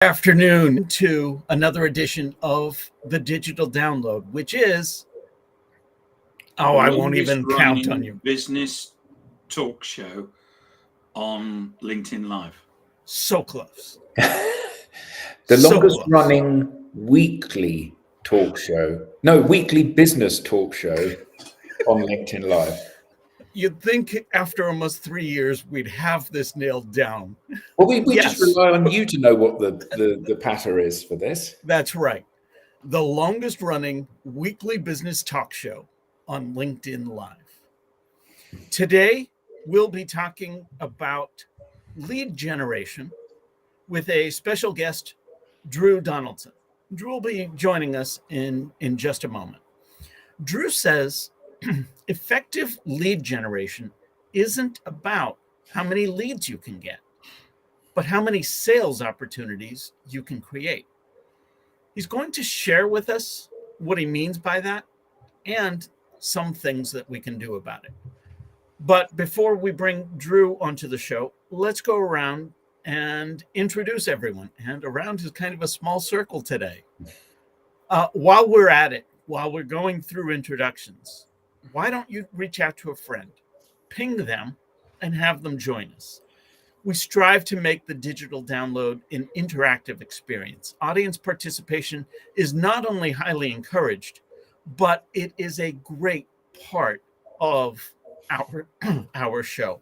Afternoon to another edition of the Digital Download, which is, The I won't longest even count on running you. business talk show on LinkedIn Live. So close. The longest running weekly business talk show on LinkedIn Live. You'd think after almost 3 years we'd have this nailed down. Well, we just rely on you to know what the patter is for this. That's right. The longest running weekly business talk show on LinkedIn Live. Today, we'll be talking about lead generation with a special guest, Drew Donaldson. Drew will be joining us in just a moment. Drew says effective lead generation isn't about how many leads you can get, but how many sales opportunities you can create. He's going to share with us what he means by that and some things that we can do about it. But before we bring Drew onto the show, let's go around and introduce everyone. And around is kind of a small circle today. While we're at it, while we're going through introductions, why don't you reach out to a friend, ping them, and have them join us? We strive to make the digital download an interactive experience. Audience participation is not only highly encouraged, but it is a great part of our show.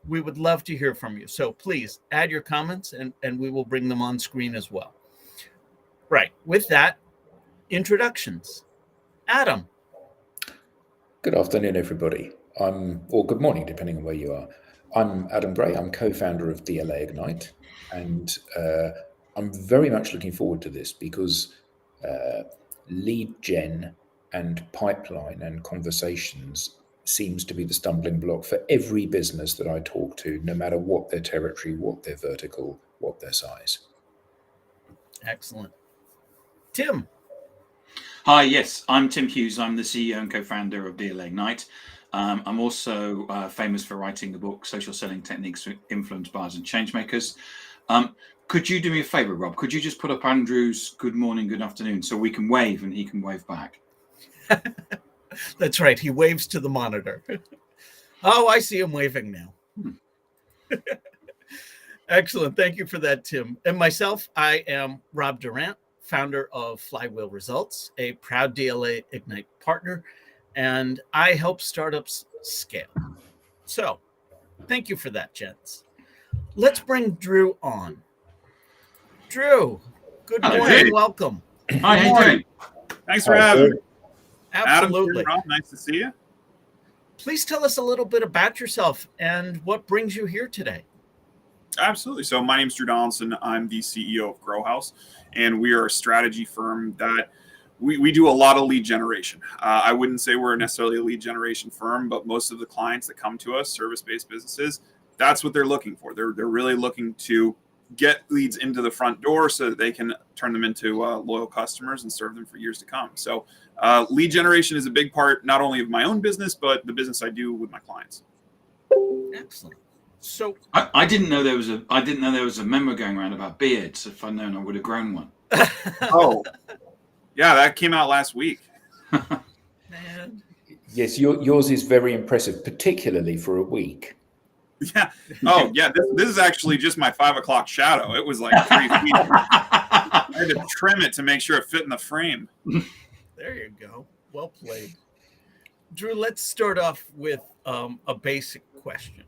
We would love to hear from you. So please add your comments and we will bring them on screen as well. Right. With that, introductions. Adam. Good afternoon, everybody. Or good morning, depending on where you are. I'm Adam Gray. I'm co-founder of DLA Ignite, and I'm very much looking forward to this because lead gen and pipeline and conversations seems to be the stumbling block for every business that I talk to, no matter what their territory, what their vertical, what their size. Excellent. Tim. Hi, yes, I'm Tim Hughes. I'm the CEO and co-founder of DLA Ignite. I'm also famous for writing the book, Social Selling Techniques for Influence Buyers and Changemakers. Could you do me a favor, Rob? Could you just put up Andrew's good morning, good afternoon, so we can wave and he can wave back? That's right. He waves to the monitor. Oh, I see him waving now. Excellent. Thank you for that, Tim. And myself, I am Rob Durant, founder of Flywheel Results, a proud DLA Ignite partner, and I help startups scale. So thank you for that, gents. Let's bring Drew on. Drew, good morning. Welcome. Hi, how you doing? Thanks for having me. Absolutely. Adam, Rob, nice to see you. Please tell us a little bit about yourself and what brings you here today. Absolutely. So my name is Drew Donaldson. I'm the CEO of Grow House, and we are a strategy firm that we do a lot of lead generation. I wouldn't say we're necessarily a lead generation firm, but most of the clients that come to us, service-based businesses, that's what they're looking for. They're really looking to get leads into the front door so that they can turn them into loyal customers and serve them for years to come. So lead generation is a big part, not only of my own business, but the business I do with my clients. Excellent. So I didn't know there was a memo going around about beards. If I'd known, I would have grown one. Oh, yeah, that came out last week. Man. Yes, yours is very impressive, particularly for a week. Yeah. Oh, yeah. This is actually just my 5 o'clock shadow. It was like 3 feet. I had to trim it to make sure it fit in the frame. There you go. Well played. Drew, let's start off with a basic question.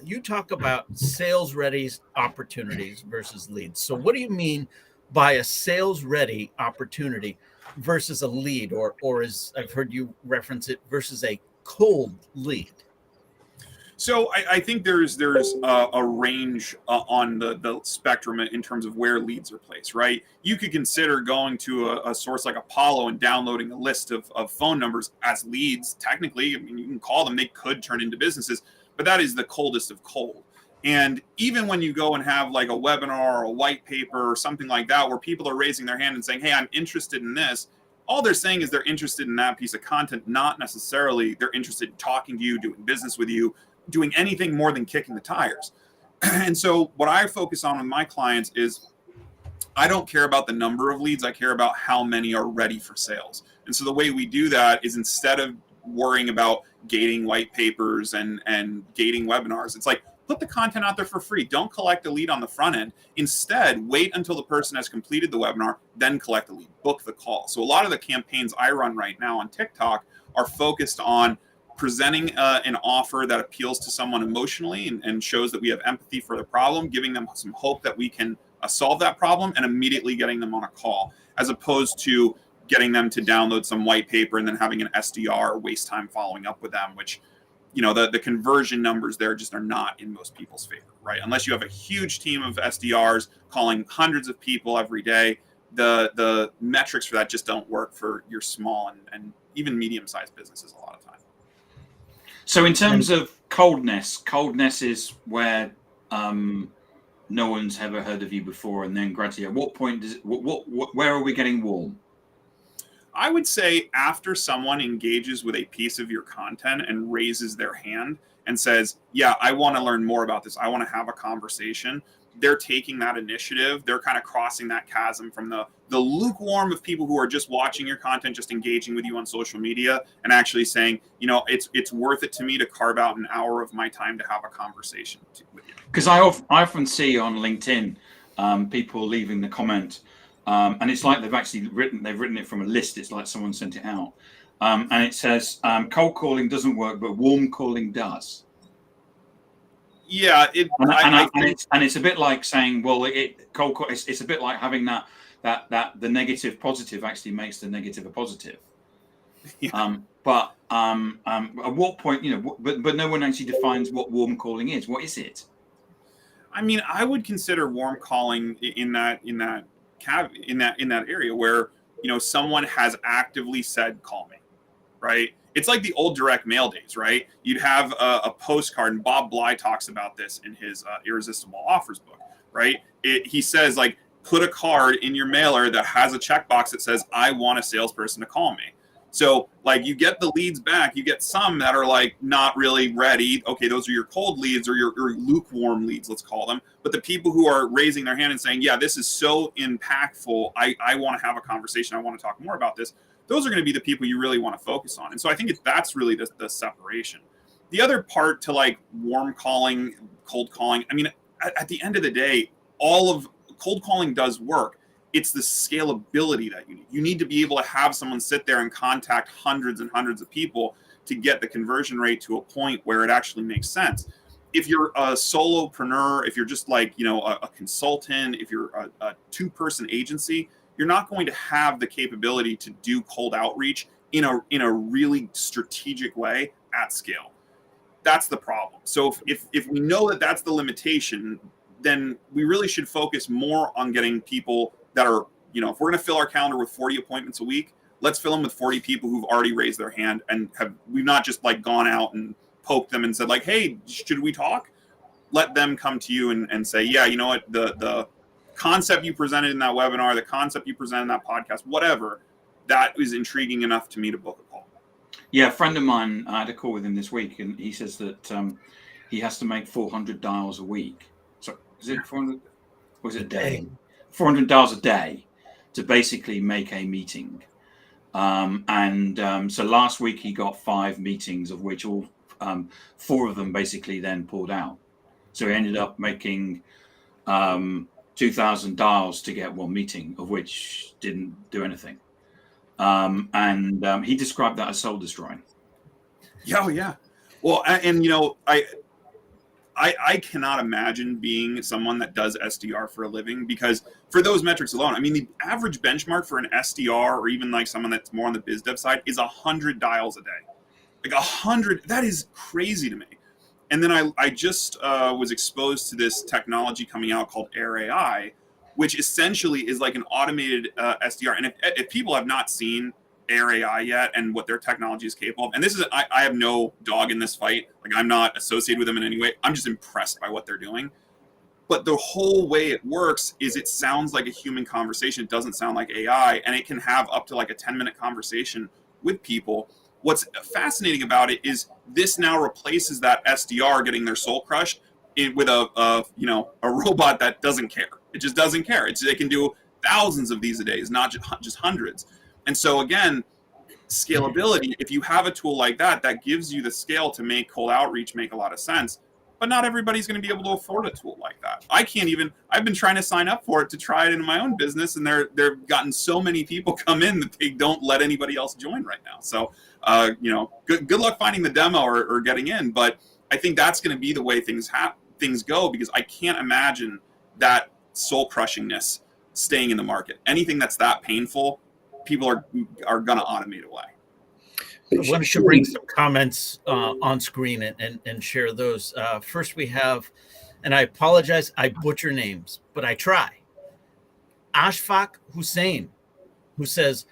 You talk about sales-ready opportunities versus leads. So what do you mean by a sales-ready opportunity versus a lead, or as I've heard you reference it, versus a cold lead? So I think there's a range on the spectrum in terms of where leads are placed, right? You could consider going to a source like Apollo and downloading a list of phone numbers as leads. Technically, I mean, you can call them, they could turn into businesses, but that is the coldest of cold. And even when you go and have like a webinar or a white paper or something like that, where people are raising their hand and saying, hey, I'm interested in this, all they're saying is they're interested in that piece of content, not necessarily they're interested in talking to you, doing business with you, doing anything more than kicking the tires. And so what I focus on with my clients is I don't care about the number of leads. I care about how many are ready for sales. And so the way we do that is, instead of worrying about gating white papers and gating webinars, it's like, put the content out there for free. Don't collect a lead on the front end. Instead, wait until the person has completed the webinar, then collect a lead, book the call. So a lot of the campaigns I run right now on TikTok are focused on presenting an offer that appeals to someone emotionally and shows that we have empathy for the problem, giving them some hope that we can solve that problem, and immediately getting them on a call, as opposed to getting them to download some white paper and then having an SDR or waste time following up with them, which, you know, the conversion numbers there just are not in most people's favor, right? Unless you have a huge team of SDRs calling hundreds of people every day, the metrics for that just don't work for your small and even medium-sized businesses a lot of time. So in terms of coldness is where no one's ever heard of you before, and then gradually, at what point does where are we getting warm? I would say after someone engages with a piece of your content and raises their hand and says, yeah, I want to learn more about this, I want to have a conversation, they're taking that initiative. They're kind of crossing that chasm from the lukewarm of people who are just watching your content, just engaging with you on social media, and actually saying, you know, it's worth it to me to carve out an hour of my time to have a conversation with you. Because I often see on LinkedIn people leaving the comment, and it's like they've written it from a list. It's like someone sent it out, and it says cold calling doesn't work, but warm calling does. Yeah, it's a bit like saying, well, cold call. It's a bit like having that the negative positive actually makes the negative a positive. Yeah. But at what point, you know, but no one actually defines what warm calling is. What is it? I mean, I would consider warm calling in that area where, you know, someone has actively said, call me, right? It's like the old direct mail days, right? You'd have a postcard, and Bob Bly talks about this in his Irresistible Offers book, right? He says, like, put a card in your mailer that has a checkbox that says, I want a salesperson to call me. So, like, you get the leads back, you get some that are, like, not really ready. Okay, those are your cold leads, or your lukewarm leads, let's call them. But the people who are raising their hand and saying, yeah, this is so impactful, I want to have a conversation, I want to talk more about this, those are going to be the people you really want to focus on. And so I think that's really the separation. The other part to, like, warm calling, cold calling, I mean, at the end of the day, all of cold calling does work. It's the scalability that you need. You need to be able to have someone sit there and contact hundreds and hundreds of people to get the conversion rate to a point where it actually makes sense. If you're a solopreneur, if you're just like, you know, a consultant, if you're a two-person agency, you're not going to have the capability to do cold outreach in a really strategic way at scale. That's the problem. So if we know that that's the limitation, then we really should focus more on getting people that are, you know, if we're going to fill our calendar with 40 appointments a week, let's fill them with 40 people who've already raised their hand and we've not just, like, gone out and poked them and said, like, hey, should we talk? Let them come to you and say, yeah, you know what, the concept you presented in that webinar, the concept you presented in that podcast, whatever, that is intriguing enough to me to book a call. Yeah, a friend of mine, I had a call with him this week, and he says that he has to make 400 dials a week. So is it 400? Or is it a day? 400 dials a day to basically make a meeting. So last week he got 5 meetings, of which all 4 of them basically then pulled out. So he ended up making 2,000 dials to get 1 meeting, of which didn't do anything. He described that as soul destroying. Yeah, yeah. Well, and you know, I cannot imagine being someone that does SDR for a living, because for those metrics alone, I mean, the average benchmark for an SDR or even like someone that's more on the biz dev side is 100 dials a day. Like 100, that is crazy to me. And then I just was exposed to this technology coming out called Air AI, which essentially is like an automated SDR. And if people have not seen Air AI yet and what their technology is capable of, and this is, I have no dog in this fight. Like, I'm not associated with them in any way. I'm just impressed by what they're doing. But the whole way it works is it sounds like a human conversation. It doesn't sound like AI, and it can have up to like a 10-minute conversation with people. What's fascinating about it is this now replaces that SDR getting their soul crushed with a robot that doesn't care. It just doesn't care. They can do thousands of these a day, not just hundreds. And so again, scalability, if you have a tool like that, that gives you the scale to make cold outreach make a lot of sense. But not everybody's going to be able to afford a tool like that. I've been trying to sign up for it to try it in my own business, and they've gotten so many people come in that they don't let anybody else join right now. So, good luck finding the demo or getting in. But I think that's going to be the way things go, because I can't imagine that soul crushingness staying in the market. Anything that's that painful, people are going to automate away. Why don't you bring some comments on screen and share those? First, we have, and I apologize, I butcher names, but I try. Ashfaq Hussein, who says,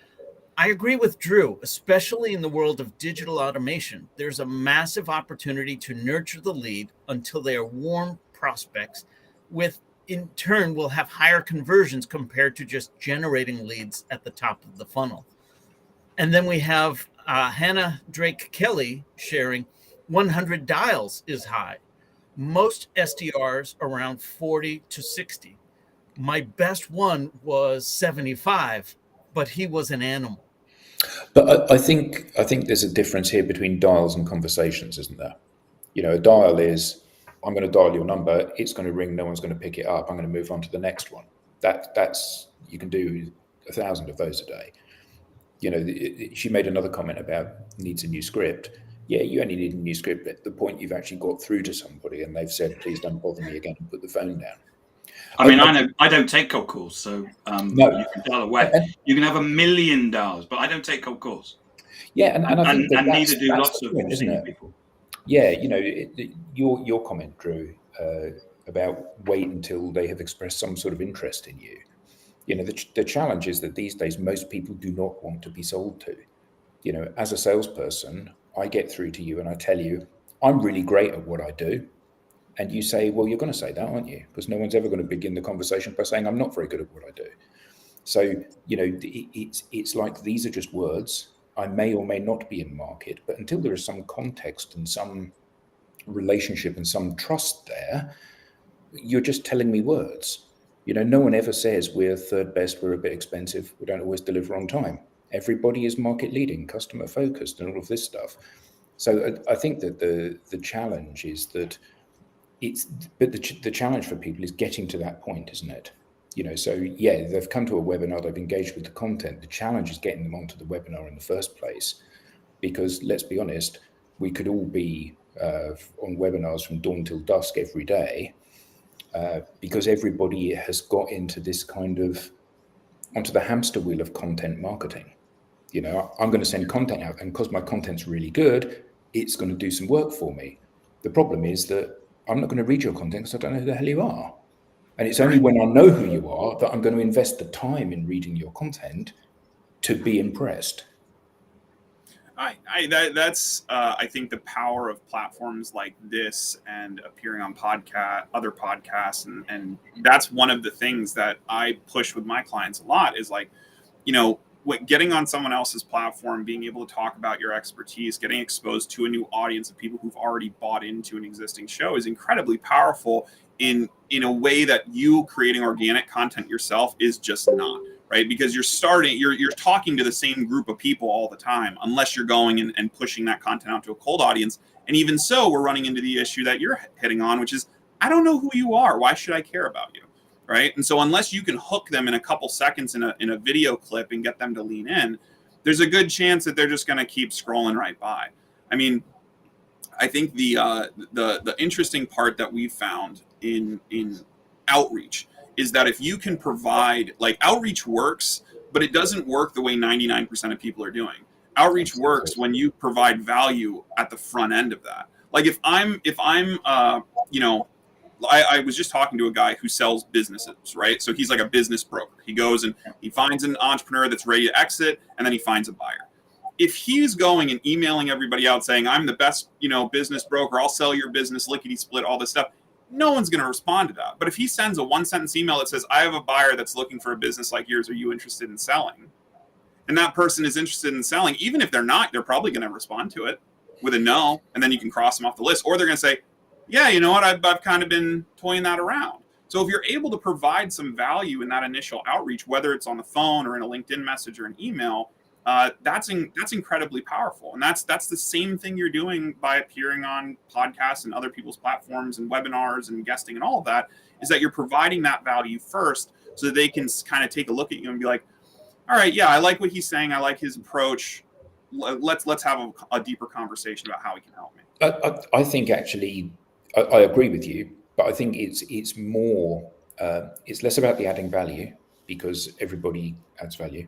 I agree with Drew, especially in the world of digital automation. There's a massive opportunity to nurture the lead until they are warm prospects, with in turn will have higher conversions compared to just generating leads at the top of the funnel. And then we have Hannah Drake Kelly sharing 100 dials is high. Most SDRs around 40 to 60. My best one was 75, but he was an animal. But I think there's a difference here between dials and conversations, isn't there? A dial is, I'm going to dial your number, it's going to ring, no one's going to pick it up, I'm going to move on to the next one. That's you can do 1,000 of those a day. She made another comment about needs a new script. Yeah, you only need a new script at the point you've actually got through to somebody and they've said, please don't bother me again, and put the phone down. I mean, I know I don't take cold calls, so no. You can dial away. You can have 1 million dials, but I don't take cold calls. Yeah, and I think and neither do lots of senior people. Yeah, your comment, Drew, about wait until they have expressed some sort of interest in you. The challenge is that these days most people do not want to be sold to. As a salesperson, I get through to you and I tell you, I'm really great at what I do. And you say, well, you're going to say that, aren't you? Because no one's ever going to begin the conversation by saying, I'm not very good at what I do. So, it's like these are just words. I may or may not be in market, but until there is some context and some relationship and some trust there, you're just telling me words. No one ever says we're third best, we're a bit expensive, we don't always deliver on time. Everybody is market leading, customer focused, and all of this stuff. So I think that the challenge is that the challenge for people is getting to that point, isn't it? So yeah, they've come to a webinar, they've engaged with the content. The challenge is getting them onto the webinar in the first place, because let's be honest, we could all be on webinars from dawn till dusk every day, because everybody has got into this onto the hamster wheel of content marketing. I'm going to send content out, and because my content's really good, it's going to do some work for me. The problem is that I'm not going to read your content because I don't know who the hell you are. And it's only when I know who you are that I'm going to invest the time in reading your content to be impressed. That's I think the power of platforms like this and appearing on other podcasts, and that's one of the things that I push with my clients a lot is like, getting on someone else's platform, being able to talk about your expertise, getting exposed to a new audience of people who've already bought into an existing show is incredibly powerful in a way that you creating organic content yourself is just not, right? Because you're talking to the same group of people all the time, unless you're going and pushing that content out to a cold audience. And even so, we're running into the issue that you're hitting on, which is, I don't know who you are. Why should I care about you? Right. And so unless you can hook them in a couple seconds in a video clip and get them to lean in, there's a good chance that they're just going to keep scrolling right by. I mean, I think the interesting part that we've found in outreach is that if you can provide, like, outreach works, but it doesn't work the way 99% of people are doing. Outreach works when you provide value at the front end of that. Like if I'm I was just talking to a guy who sells businesses, right? So he's like a business broker. He goes and he finds an entrepreneur that's ready to exit, and then he finds a buyer. If he's going and emailing everybody out saying, I'm the best, business broker, I'll sell your business, lickety split, all this stuff, no one's going to respond to that. But if he sends a 1-sentence email that says, I have a buyer that's looking for a business like yours, are you interested in selling? And that person is interested in selling, even if they're not, they're probably going to respond to it with a no, and then you can cross them off the list. Or they're going to say, yeah, you know what, I've kind of been toying that around. So if you're able to provide some value in that initial outreach, whether it's on the phone or in a LinkedIn message or an email, that's incredibly powerful. And that's the same thing you're doing by appearing on podcasts and other people's platforms and webinars and guesting and all of that, is that you're providing that value first so that they can kind of take a look at you and be like, all right, yeah, I like what he's saying. I like his approach. Let's have a deeper conversation about how he can help me. I think actually, I agree with you, but I think it's more, it's less about the adding value, because everybody adds value.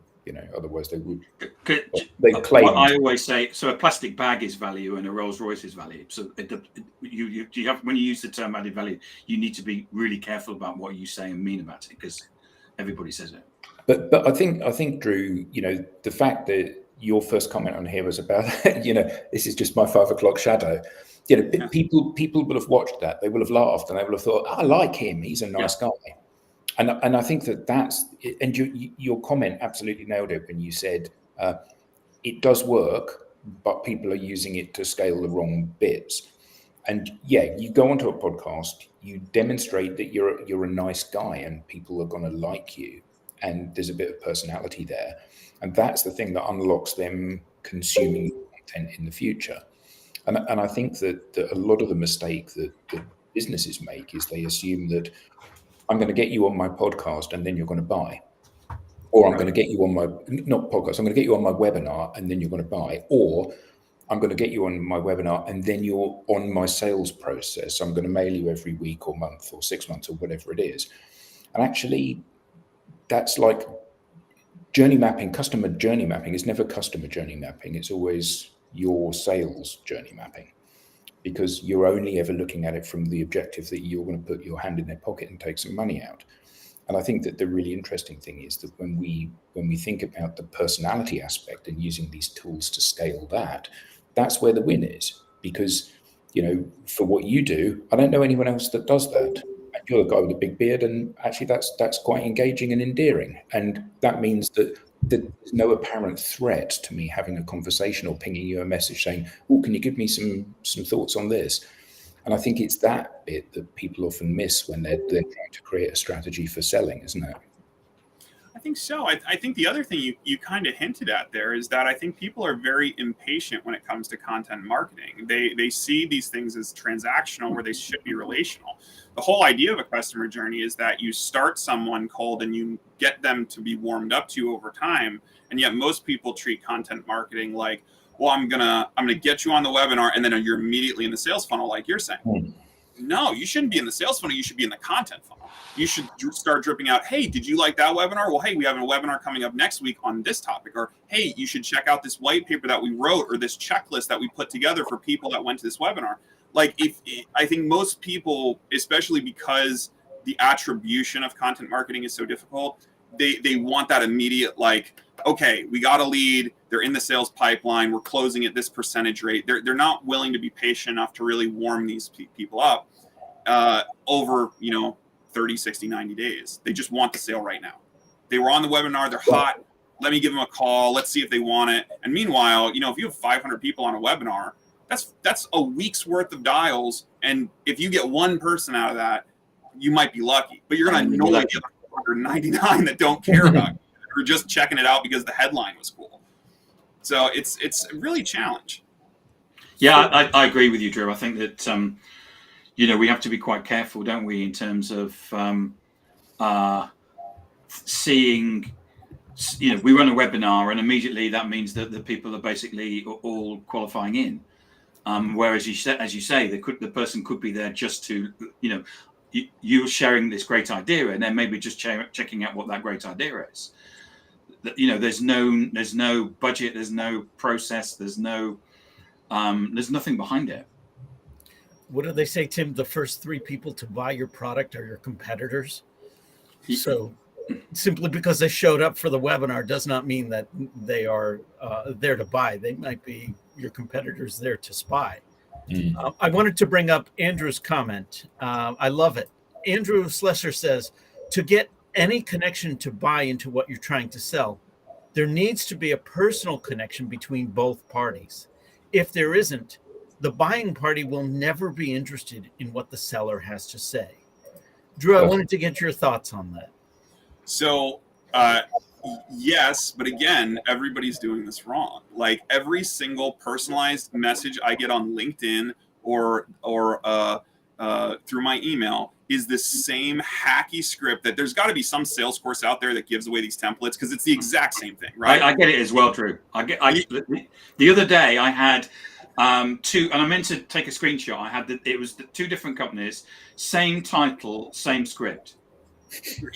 Otherwise they would. They claim. What I always say, so a plastic bag is value and a Rolls Royce is value. So you have, when you use the term added value, you need to be really careful about what you say and mean about it, because everybody says it. But I think Drew, the fact that your first comment on here was about, this is just my 5 o'clock shadow. People will have watched that. They will have laughed and they will have thought, I like him. He's a nice guy. And I think that's, and your comment absolutely nailed it when you said it does work, but people are using it to scale the wrong bits. And you go onto a podcast, you demonstrate that you're a nice guy and people are going to like you, and there's a bit of personality there. And that's the thing that unlocks them consuming content in the future. And I think that a lot of the mistake that businesses make is they assume that I'm going to get you on my podcast and then you're going to buy. Or I'm going to get you on my, not podcast, I'm going to get you on my webinar and then you're going to buy. Or I'm going to get you on my webinar and then you're on my sales process. I'm going to mail you every week or month or 6 months or whatever it is. And actually, that's like journey mapping. Customer journey mapping is never customer journey mapping. It's always your sales journey mapping, because you're only ever looking at it from the objective that you're going to put your hand in their pocket and take some money out. And I think that the really interesting thing is that when we think about the personality aspect and using these tools to scale that's where the win is. Because, for what you do, I don't know anyone else that does that. And you're the guy with the big beard, and actually that's quite engaging and endearing. And that means that there's no apparent threat to me having a conversation or pinging you a message saying, oh, can you give me some thoughts on this? And I think it's that bit that people often miss when they're trying to create a strategy for selling, isn't it? I think so. I think the other thing you kind of hinted at there is that I think people are very impatient when it comes to content marketing. They see these things as transactional where they should be relational. The whole idea of a customer journey is that you start someone cold and you get them to be warmed up to you over time. And yet most people treat content marketing like, well, I'm gonna get you on the webinar and then you're immediately in the sales funnel, like you're saying. No, you shouldn't be in the sales funnel. You should be in the content funnel. You should start dripping out, hey, did you like that webinar? Well, hey, we have a webinar coming up next week on this topic. Or, hey, you should check out this white paper that we wrote or this checklist that we put together for people that went to this webinar. Like, I think most people, especially because the attribution of content marketing is so difficult, they want that immediate, like, okay, we got a lead. They're in the sales pipeline. We're closing at this percentage rate. They're not willing to be patient enough to really warm these people up over, 30, 60, 90 days. They just want the sale right now. They were on the webinar. They're hot. Let me give them a call. Let's see if they want it. And meanwhile, if you have 500 people on a webinar, that's a week's worth of dials. And if you get one person out of that, you might be lucky. But you're going to annoy the other 499 that don't care about it. Or just checking it out because the headline was cool. So it's really a challenge. Yeah, I agree with you, Drew. I think that we have to be quite careful, don't we, in terms of seeing. We run a webinar, and immediately that means that the people are basically all qualifying in. Whereas as you say, the person could be there just to, you're sharing this great idea, and then maybe just checking out what that great idea is. There's no budget, there's no process, there's nothing behind it. What do they say, Tim? The first 3 people to buy your product are your competitors. So simply because they showed up for the webinar does not mean that they are there to buy. They might be your competitors there to spy. I wanted to bring up Andrew's comment. I love it. Andrew Slesser says, to get any connection to buy into what you're trying to sell, there needs to be a personal connection between both parties. If there isn't, the buying party will never be interested in what the seller has to say. Drew, I wanted to get your thoughts on that. So, yes, but again, everybody's doing this wrong. Like every single personalized message I get on LinkedIn or through my email is the same hacky script that there's got to be some sales course out there that gives away these templates because it's the exact same thing, right? I get it as well, Drew. The other day I had two, and I meant to take a screenshot. I had it was the two different companies, same title, same script.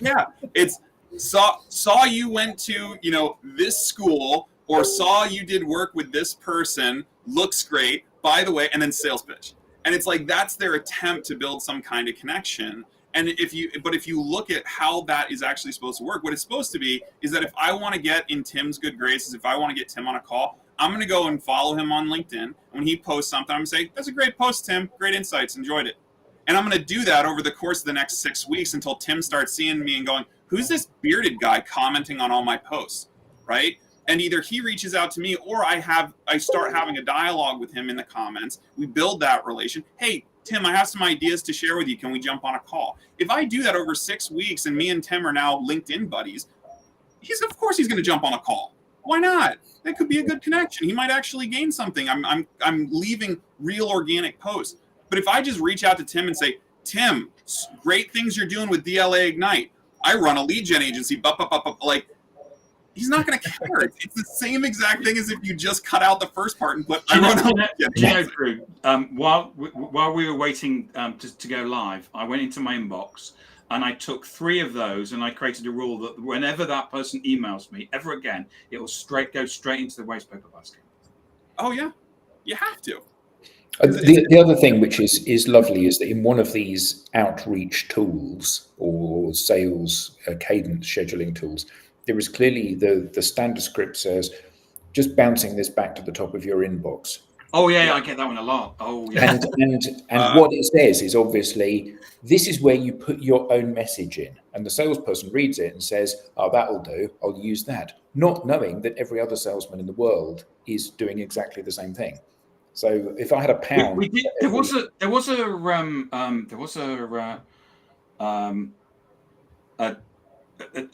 Yeah, it's saw you went to this school or saw you did work with this person, looks great, by the way, and then sales pitch. And it's like that's their attempt to build some kind of connection. And if you look at how that is actually supposed to work, what it's supposed to be is that if I want to get in Tim's good graces, if I want to get Tim on a call, I'm going to go and follow him on LinkedIn. When he posts something, I'm going to say, "That's a great post, Tim. Great insights. Enjoyed it." And I'm going to do that over the course of the next 6 weeks until Tim starts seeing me and going, "Who's this bearded guy commenting on all my posts?" Right? And either he reaches out to me or I start having a dialogue with him in the comments. We build that relation. "Hey, Tim, I have some ideas to share with you. Can we jump on a call?" If I do that over 6 weeks and me and Tim are now LinkedIn buddies, of course he's going to jump on a call. Why not? That could be a good connection. He might actually gain something. I'm leaving real organic posts. But if I just reach out to Tim and say, "Tim, great things you're doing with DLA Ignite. I run a lead gen agency," like, he's not going to care. It's the same exact thing as if you just cut out the first part and put, "I run a lead gen agency." Drew, while we were waiting to go live, I went into my inbox and I took 3 of those and I created a rule that whenever that person emails me ever again, it will go straight into the waste paper basket. Oh, yeah. You have to. The other thing which is lovely is that in one of these outreach tools or sales cadence scheduling tools, there is clearly the standard script says, "Just bouncing this back to the top of your inbox." Oh yeah, I get that one a lot. Oh yeah. And what it says is obviously this is where you put your own message in, and the salesperson reads it and says, "Oh, that'll do. I'll use that," not knowing that every other salesman in the world is doing exactly the same thing. So if I had a pound, there was a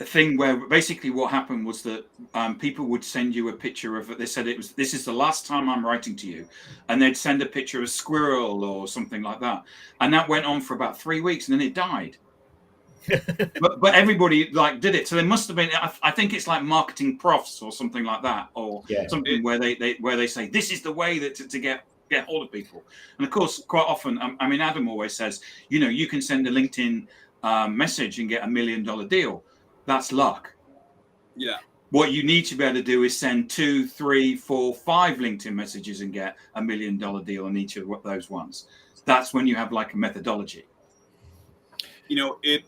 thing where basically what happened was that people would send you a picture of it. They said this is the last time I'm writing to you, and they'd send a picture of a squirrel or something like that, and that went on for about 3 weeks, and then it died. but everybody did it, so there must have been. I think it's like marketing profs or something like that, or something where they say this is the way that to get hold of people. And of course, quite often, Adam always says, you can send a LinkedIn message and get $1 million deal. That's luck. Yeah. What you need to be able to do is send 2, 3, 4, 5 LinkedIn messages and get $1 million deal on each of those ones. That's when you have like a methodology.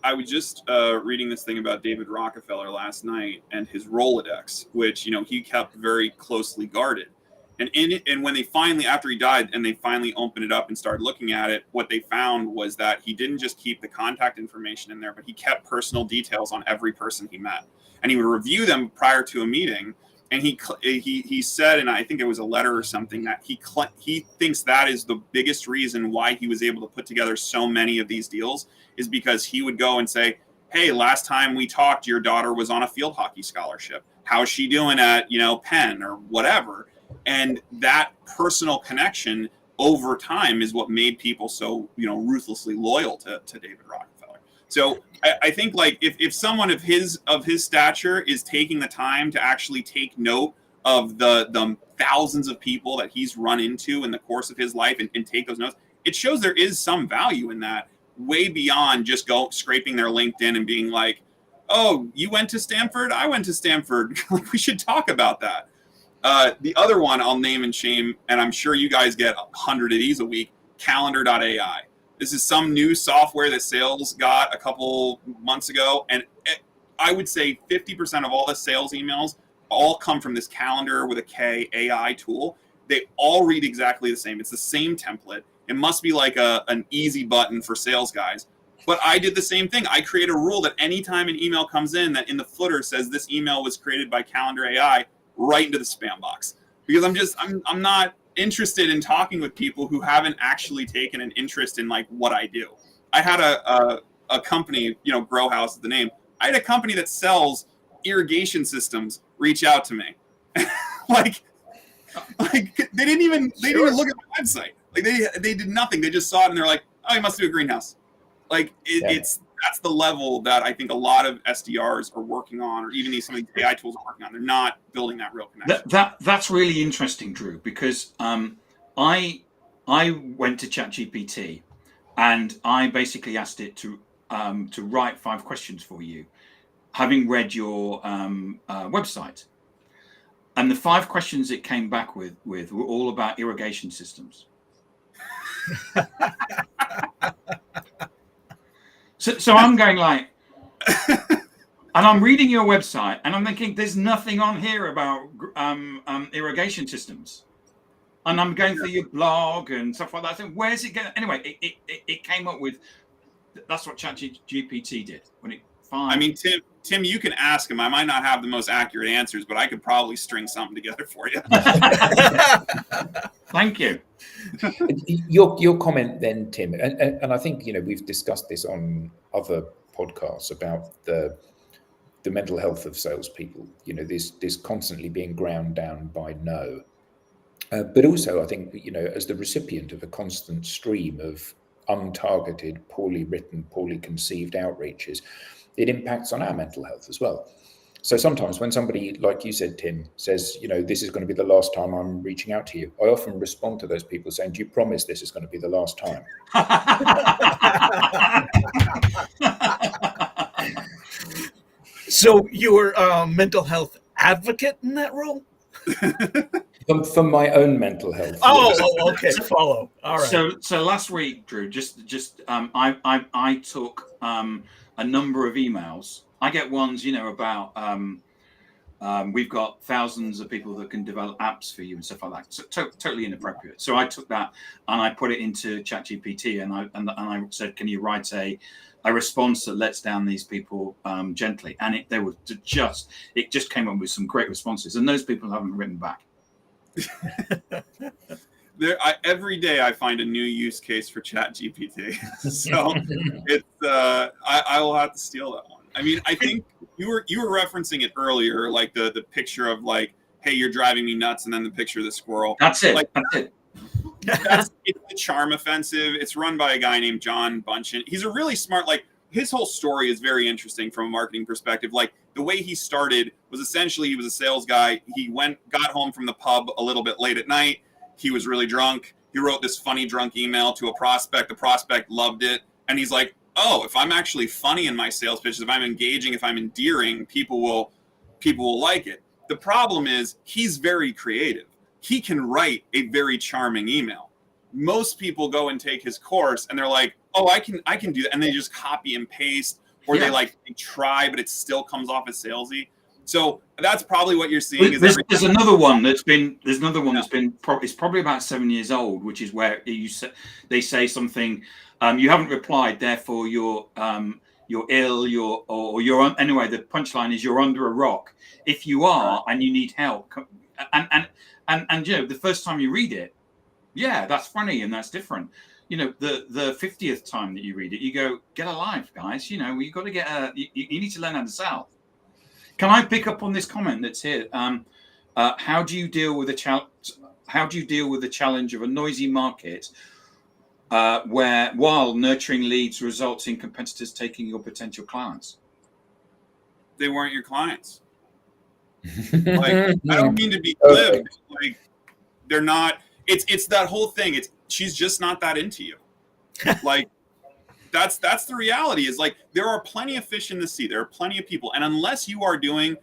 I was just reading this thing about David Rockefeller last night and his Rolodex, which, he kept very closely guarded. And when they finally, after he died, and they finally opened it up and started looking at it, what they found was that he didn't just keep the contact information in there, but he kept personal details on every person he met. And he would review them prior to a meeting. And he said, and I think it was a letter or something, that he thinks that is the biggest reason why he was able to put together so many of these deals, is because he would go and say, "Hey, last time we talked, your daughter was on a field hockey scholarship. How's she doing at, Penn or whatever?" And that personal connection over time is what made people so, ruthlessly loyal to David Rockefeller. So I think if someone of his stature is taking the time to actually take note of the thousands of people that he's run into in the course of his life and take those notes, it shows there is some value in that, way beyond just scraping their LinkedIn and being like, "Oh, you went to Stanford? I went to Stanford. We should talk about that." The other one I'll name and shame, and I'm sure you guys get 100 of these a week, calendar.ai. This is some new software that sales got a couple months ago, and I would say 50% of all the sales emails all come from this calendar with a K AI tool. They all read exactly the same. It's the same template. It must be like an easy button for sales guys. But I did the same thing. I create a rule that anytime an email comes in, that in the footer says this email was created by Calendar AI, right into the spam box. Because I'm not interested in talking with people who haven't actually taken an interest in what I do. I had a company, Grow House is the name. I had a company that sells irrigation systems reach out to me. like they didn't even look at the website. Like they did nothing. They just saw it and they're like, oh, you must do a greenhouse. Like that's the level that I think a lot of SDRs are working on, or even some of these AI tools are working on. They're not building that real connection. That's really interesting, Drew, because I went to ChatGPT and I basically asked it to write 5 questions for you, having read your website. And the 5 questions it came back with were all about irrigation systems. So I'm going like, and I'm reading your website, and I'm thinking, there's nothing on here about irrigation systems. And I'm going through your blog and stuff like that. So where's it going? Anyway, it came up with, that's what ChatGPT did when it. I mean, Tim, you can ask him. I might not have the most accurate answers, but I could probably string something together for you. Thank you. Your comment then, Tim, and I think we've discussed this on other podcasts about the mental health of salespeople. This constantly being ground down by no, but also I think as the recipient of a constant stream of untargeted, poorly written, poorly conceived outreaches, it impacts on our mental health as well. So sometimes when somebody, like you said, Tim, says, this is going to be the last time I'm reaching out to you, I often respond to those people saying, do you promise this is going to be the last time? So you were a mental health advocate in that role? For my own mental health. Oh, okay. Follow. All right. So last week, Drew, I took a number of emails. I get ones, about we've got thousands of people that can develop apps for you and stuff like that. So totally inappropriate. So I took that and I put it into ChatGPT and I said, can you write a response that lets down these people gently? And it just came up with some great responses, and those people haven't written back. Every day I find a new use case for ChatGPT. So it's I will have to steal that one. I mean, I think you were referencing it earlier, like the picture of like, hey, you're driving me nuts, and then the picture of the squirrel. That's it. Like, that's it. It's a charm offensive. It's run by a guy named John Bunchen. He's a really smart, like his whole story is very interesting from a marketing perspective. Like the way he started was essentially he was a sales guy. He got home from the pub a little bit late at night. He was really drunk. He wrote this funny drunk email to a prospect. The prospect loved it. And he's like, oh, if I'm actually funny in my sales pitches, if I'm engaging, if I'm endearing, people will like it. The problem is he's very creative. He can write a very charming email. Most people go and take his course and they're like, oh, I can do that. And they just copy and paste, or they try, but it still comes off as salesy. So that's probably what you're seeing. There's another one that's been it's probably about 7 years old, which is where they say something, you haven't replied, therefore you're ill, anyway, the punchline is you're under a rock. If you are and you need help, and the first time you read it, that's funny and that's different. The 50th time that you read it, you go, get a life, guys. You've got to get you need to learn how to sell. Can I pick up on this comment that's here? How do you deal with the challenge of a noisy market while nurturing leads results in competitors taking your potential clients? They weren't your clients. Like, I don't mean to be glib. Like, they're not. It's that whole thing. She's just not that into you. Like, that's the reality. Is like there are plenty of fish in the sea. There are plenty of people, and unless you are doing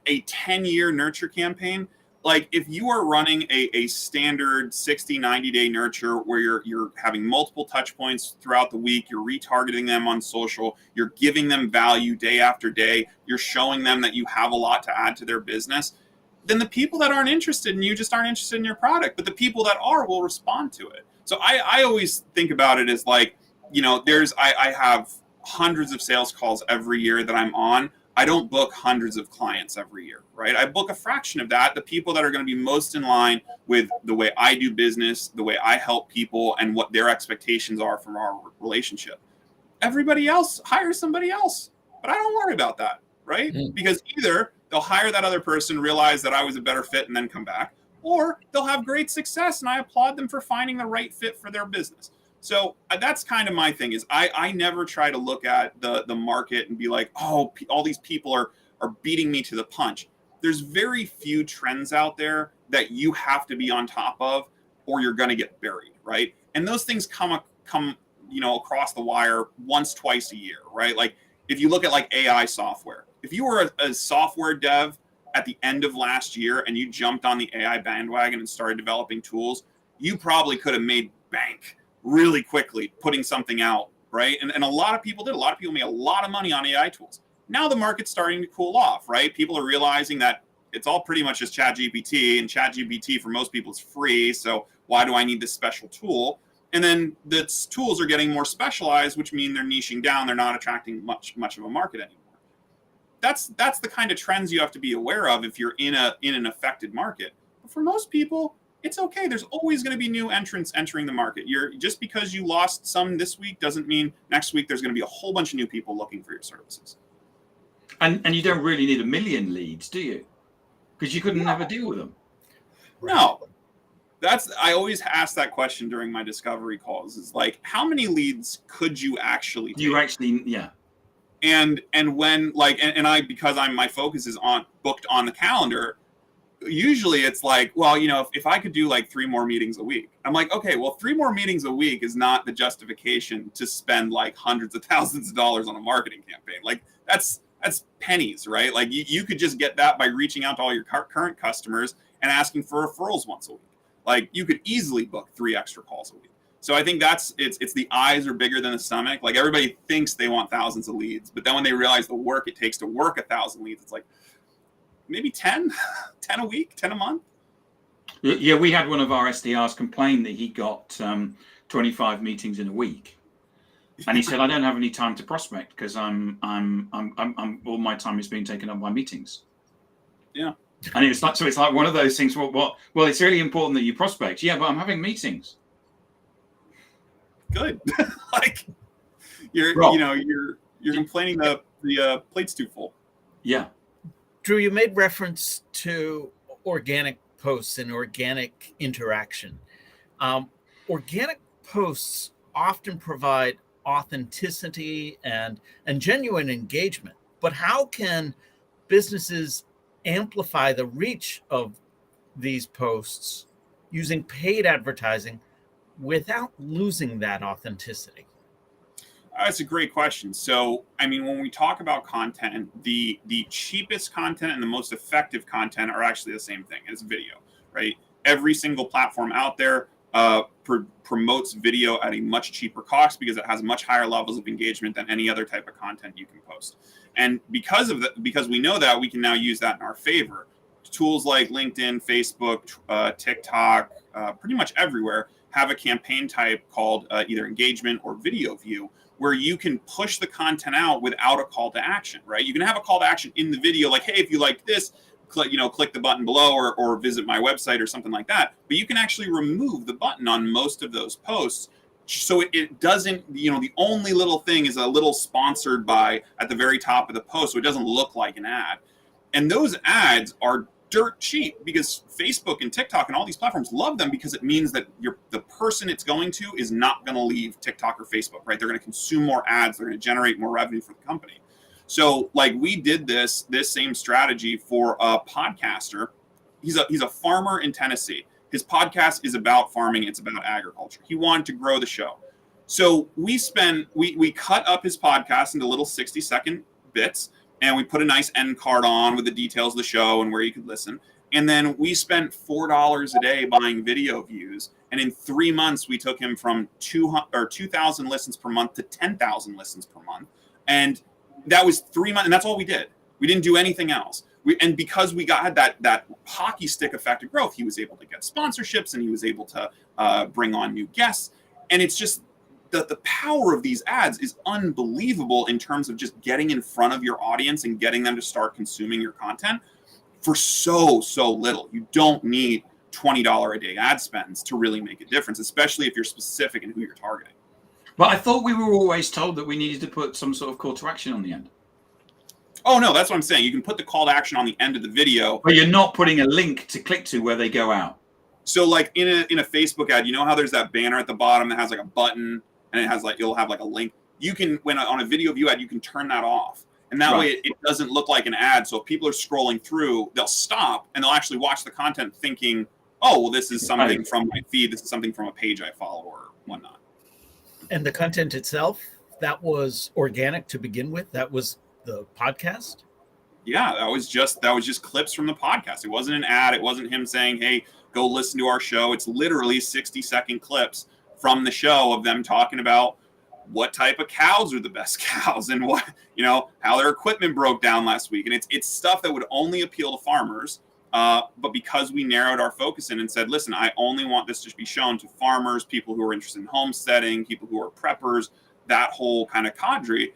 a 10-year nurture campaign, like if you are running a standard 60, 90-day nurture where you're having multiple touch points throughout the week, you're retargeting them on social, you're giving them value day after day, you're showing them that you have a lot to add to their business, then the people that aren't interested in you just aren't interested in your product. But the people that are will respond to it. So I always think about it as like, I have hundreds of sales calls every year that I'm on. I don't book hundreds of clients every year, right? I book a fraction of that, the people that are going to be most in line with the way I do business, the way I help people, and what their expectations are from our relationship. everybody else hire somebody else. But I don't worry about that, right? Because either they'll hire that other person, realize that I was a better fit, and then come back, or they'll have great success, and I applaud them for finding the right fit for their business. So that's kind of my thing, is I never try to look at the market and be like, oh, all these people are beating me to the punch. There's very few trends out there that you have to be on top of, or you're going to get buried, right? And those things come across the wire once, twice a year, right? Like if you look at like AI software, if you were a software dev at the end of last year and you jumped on the AI bandwagon and started developing tools, you probably could have made bank really quickly putting something out, right? And a lot of people did. A lot of people made a lot of money on AI tools. Now the market's starting to cool off, right? People are realizing that it's all pretty much just ChatGPT, and ChatGPT for most people is free. So why do I need this special tool? And then the tools are getting more specialized, which mean they're niching down. They're not attracting much of a market anymore. That's the kind of trends you have to be aware of if you're in an affected market. But for most people, it's okay. There's always going to be new entrants entering the market. Just because you lost some this week doesn't mean next week there's going to be a whole bunch of new people looking for your services. And you don't really need 1 million leads, do you? Because you couldn't never deal with them. No. I always ask that question during my discovery calls, is like, how many leads could you actually take? Yeah. And when because my focus is booked on the calendar, usually it's like, well, if I could do like 3 more meetings a week, I'm like, okay, well, 3 more meetings a week is not the justification to spend like hundreds of thousands of dollars on a marketing campaign. Like that's pennies, right? Like you could just get that by reaching out to all your current customers and asking for referrals once a week. Like you could easily book 3 extra calls a week. So I think it's the eyes are bigger than the stomach. Like everybody thinks they want thousands of leads, but then when they realize the work it takes to work 1,000 leads, it's like maybe 10 a week, 10 a month. Yeah, we had one of our SDRs complain that he got 25 meetings in a week. And he said, I don't have any time to prospect because I'm all my time is being taken up by meetings. Yeah. And it's like one of those things. Well, it's really important that you prospect. Yeah, but I'm having meetings. Good. Like you're complaining the plate's too full. Yeah. Drew, you made reference to organic posts and organic interaction. Organic posts often provide authenticity and genuine engagement, but how can businesses amplify the reach of these posts using paid advertising without losing that authenticity? That's a great question. So, I mean, when we talk about content, the cheapest content and the most effective content are actually the same thing as video, right? Every single platform out there promotes video at a much cheaper cost because it has much higher levels of engagement than any other type of content you can post. And because we know that, we can now use that in our favor. Tools like LinkedIn, Facebook, TikTok, pretty much everywhere have a campaign type called either engagement or video view, where you can push the content out without a call to action, right? You can have a call to action in the video, like, hey, if you like this, click the button below or visit my website or something like that. But you can actually remove the button on most of those posts. So it doesn't, the only little thing is a little sponsored by at the very top of the post. So it doesn't look like an ad. And those ads are dirt cheap because Facebook and TikTok and all these platforms love them because it means that the person it's going to is not going to leave TikTok or Facebook, right? They're going to consume more ads. They're going to generate more revenue for the company. So like we did this same strategy for a podcaster. He's a farmer in Tennessee. His podcast is about farming. It's about agriculture. He wanted to grow the show. So we cut up his podcast into little 60-second bits, and we put a nice end card on with the details of the show and where you could listen. And then we spent $4 a day buying video views. And in 3 months, we took him from 2,000 listens per month to 10,000 listens per month. And that was 3 months. And that's all we did. We didn't do anything else. And because we got that hockey stick effect of growth, he was able to get sponsorships and he was able to bring on new guests. And it's just the power of these ads is unbelievable in terms of just getting in front of your audience and getting them to start consuming your content for so little. You don't need $20 a day ad spends to really make a difference, especially if you're specific in who you're targeting. But I thought we were always told that we needed to put some sort of call to action on the end. Oh, no, that's what I'm saying. You can put the call to action on the end of the video. But you're not putting a link to click to where they go out. So like in a Facebook ad, you know how there's that banner at the bottom that has like a button and it has like, it'll have like a link. You can, when on a video view ad, you can turn that off. And that way it doesn't look like an ad. So if people are scrolling through, they'll stop and they'll actually watch the content thinking, oh, well, this is something from my feed. This is something from a page I follow or whatnot. And the content itself, that was organic to begin with. That was the podcast. Yeah, that was just clips from the podcast. It wasn't an ad. It wasn't him saying, hey, go listen to our show. It's literally 60-second clips from the show of them talking about what type of cows are the best cows and what, how their equipment broke down last week. And it's stuff that would only appeal to farmers. But because we narrowed our focus in and said, listen, I only want this to be shown to farmers, people who are interested in homesteading, people who are preppers, that whole kind of cadre,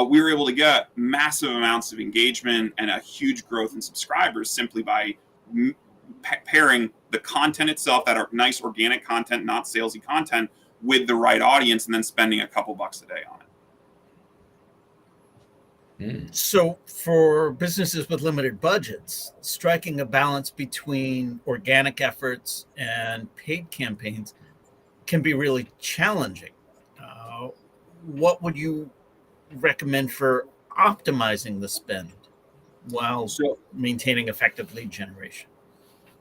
we were able to get massive amounts of engagement and a huge growth in subscribers simply by pairing the content itself, that are nice organic content, not salesy content, with the right audience, and then spending a couple bucks a day on it. So for businesses with limited budgets, striking a balance between organic efforts and paid campaigns can be really challenging. What would you recommend for optimizing the spend while maintaining effective lead generation?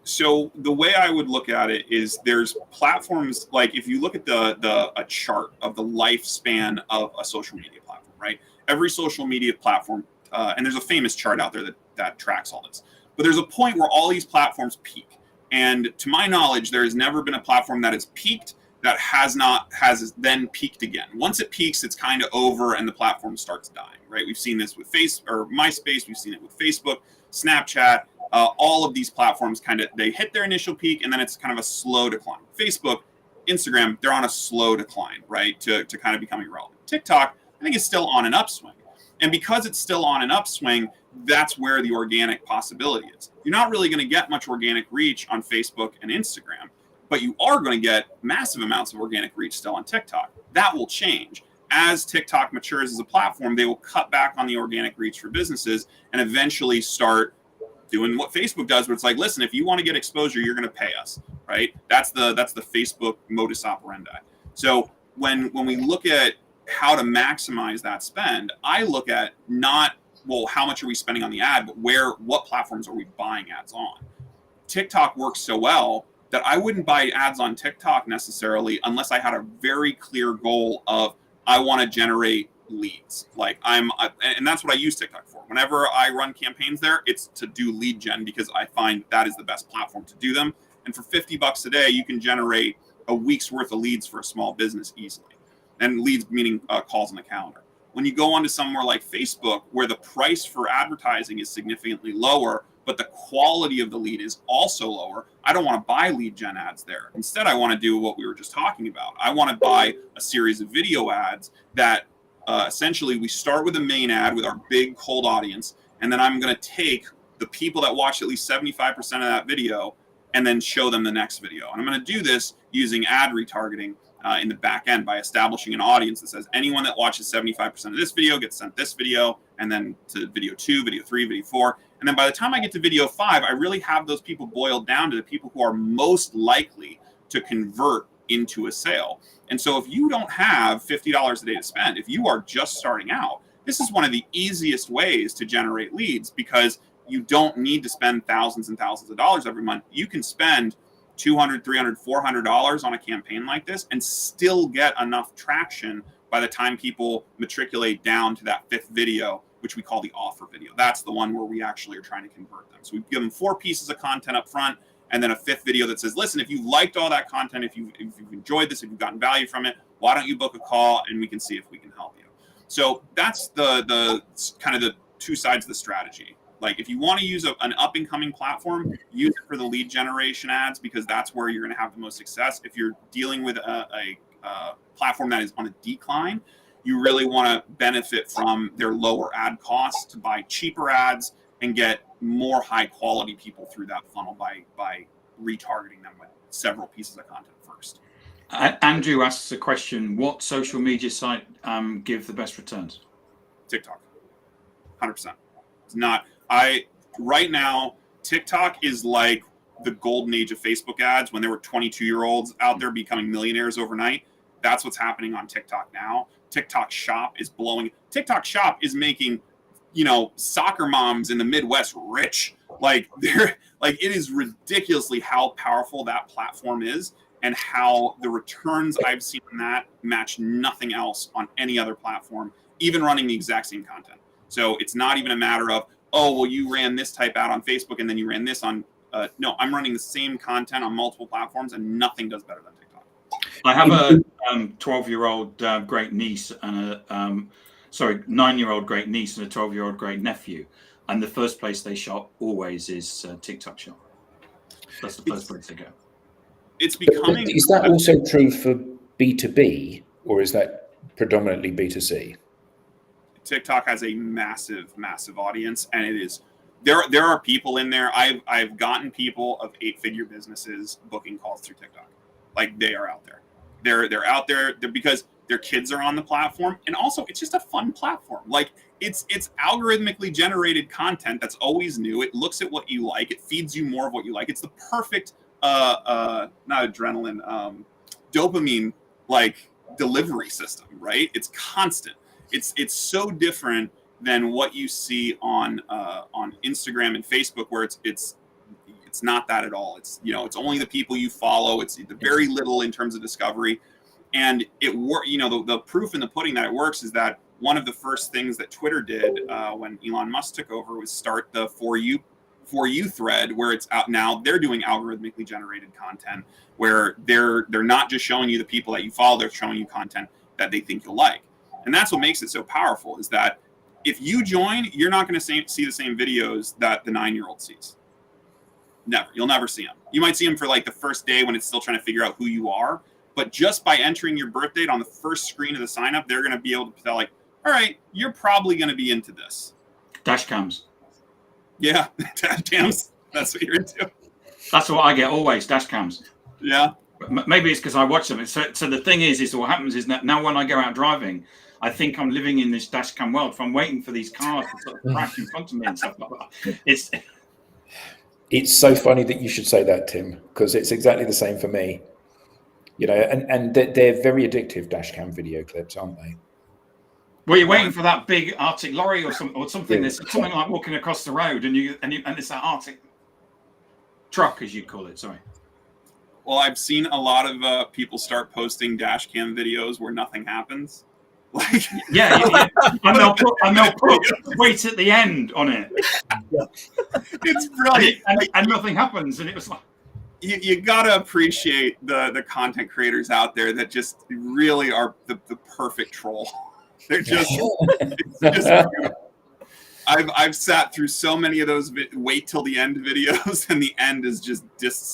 So the way I would look at it is there's platforms, like if you look at a chart of the lifespan of a social media platform, right? Every social media platform, and there's a famous chart out there that tracks all this, but there's a point where all these platforms peak. And to my knowledge, there has never been a platform that has peaked that has then peaked again. Once it peaks, it's kind of over and the platform starts dying, right? We've seen this with MySpace, we've seen it with Facebook, Snapchat, all of these platforms they hit their initial peak and then it's kind of a slow decline. Facebook, Instagram, they're on a slow decline, right? To kind of becoming relevant. TikTok, I think, is still on an upswing. And because it's still on an upswing, that's where the organic possibility is. You're not really going to get much organic reach on Facebook and Instagram, but you are going to get massive amounts of organic reach still on TikTok. That will change. As TikTok matures as a platform, they will cut back on the organic reach for businesses and eventually start doing what Facebook does, where it's like, listen, if you want to get exposure, you're going to pay us, right? That's the Facebook modus operandi. So when we look at how to maximize that spend, I look at not, well, how much are we spending on the ad, but what platforms are we buying ads on? TikTok works so well that I wouldn't buy ads on TikTok necessarily unless I had a very clear goal of, I want to generate leads. And that's what I use TikTok for. Whenever I run campaigns there, it's to do lead gen because I find that is the best platform to do them. And for $50 a day, you can generate a week's worth of leads for a small business easily. And leads meaning calls on the calendar. When you go onto somewhere like Facebook, where the price for advertising is significantly lower, but the quality of the lead is also lower, I don't want to buy lead gen ads there. Instead, I want to do what we were just talking about. I want to buy a series of video ads that essentially we start with a main ad with our big cold audience, and then I'm going to take the people that watch at least 75% of that video and then show them the next video. And I'm going to do this using ad retargeting in the back end by establishing an audience that says anyone that watches 75% of this video gets sent this video, and then to video 2, video 3, video 4. And then by the time I get to video 5, I really have those people boiled down to the people who are most likely to convert into a sale. And so if you don't have $50 a day to spend, if you are just starting out, this is one of the easiest ways to generate leads because you don't need to spend thousands and thousands of dollars every month. You can spend $200, $300, $400 on a campaign like this and still get enough traction by the time people matriculate down to that 5th video, which we call the offer video. That's the one where we actually are trying to convert them. So we give them 4 pieces of content up front, and then a 5th video that says, listen, if you liked all that content, if you've enjoyed this, if you've gotten value from it, why don't you book a call and we can see if we can help you. So that's the kind of the 2 sides of the strategy. Like if you want to use an up-and-coming platform, use it for the lead generation ads because that's where you're going to have the most success. If you're dealing with a platform that is on a decline, you really want to benefit from their lower ad costs to buy cheaper ads and get more high-quality people through that funnel by retargeting them with several pieces of content first. Andrew asks a question: what social media site give the best returns? TikTok, 100%. It's not. Right now, TikTok is like the golden age of Facebook ads when there were 22-year-olds out there becoming millionaires overnight. That's what's happening on TikTok now. TikTok Shop is blowing. TikTok Shop is making, soccer moms in the Midwest rich. Like it is ridiculously how powerful that platform is, and how the returns I've seen on that match nothing else on any other platform, even running the exact same content. So it's not even a matter of, oh, well, you ran this type out on Facebook and then you ran this on. No, I'm running the same content on multiple platforms, and nothing does better than TikTok. I have a 12-year-old great niece and a 9-year-old great niece and a 12-year-old great nephew, and the first place they shop always is TikTok Shop. That's the first place they go. It's becoming. Is that also true for B2B, or is that predominantly B2C? TikTok has a massive, massive audience, and it is. There are people in there. I've gotten people of 8-figure businesses booking calls through TikTok. Like, they are out there. They're out there because their kids are on the platform, and also it's just a fun platform. Like, it's algorithmically generated content that's always new. It looks at what you like. It feeds you more of what you like. It's the perfect not adrenaline, dopamine like delivery system, right? It's constant. It's so different than what you see on Instagram and Facebook, where it's not that at all. It's it's only the people you follow. It's very little in terms of discovery, and it work. The proof in the pudding that it works is that one of the first things that Twitter did when Elon Musk took over was start the For You thread, where it's out now. They're doing algorithmically generated content where they're not just showing you the people that you follow, they're showing you content that they think you'll like. And that's what makes it so powerful, is that if you join, you're not going to see the same videos that the 9-year-old sees. Never. You'll never see them. You might see them for like the first day when it's still trying to figure out who you are. But just by entering your birth date on the first screen of the sign up, they're going to be able to tell, like, all right, you're probably going to be into this. Dash cams. Yeah, dash cams. That's what you're into. That's what I get always, dash cams. Yeah. Maybe it's because I watch them. So the thing is what happens is that now when I go out driving, I think I'm living in this dash cam world. If I'm waiting for these cars to sort of crash in front of me and stuff like that. It's so funny that you should say that, Tim, because it's exactly the same for me. And they're very addictive dash cam video clips, aren't they? Well, you're waiting for that big Arctic lorry or something. Yeah. There's something like walking across the road, and it's that Arctic truck, as you call it. Sorry. Well, I've seen a lot of people start posting dash cam videos where nothing happens. Like, yeah. And they'll put wait at the end on it. Yeah. It's brilliant, and nothing happens, and it was like. You gotta appreciate the content creators out there that just really are the perfect troll. They're just, I've sat through so many of those wait till the end videos, and the end is just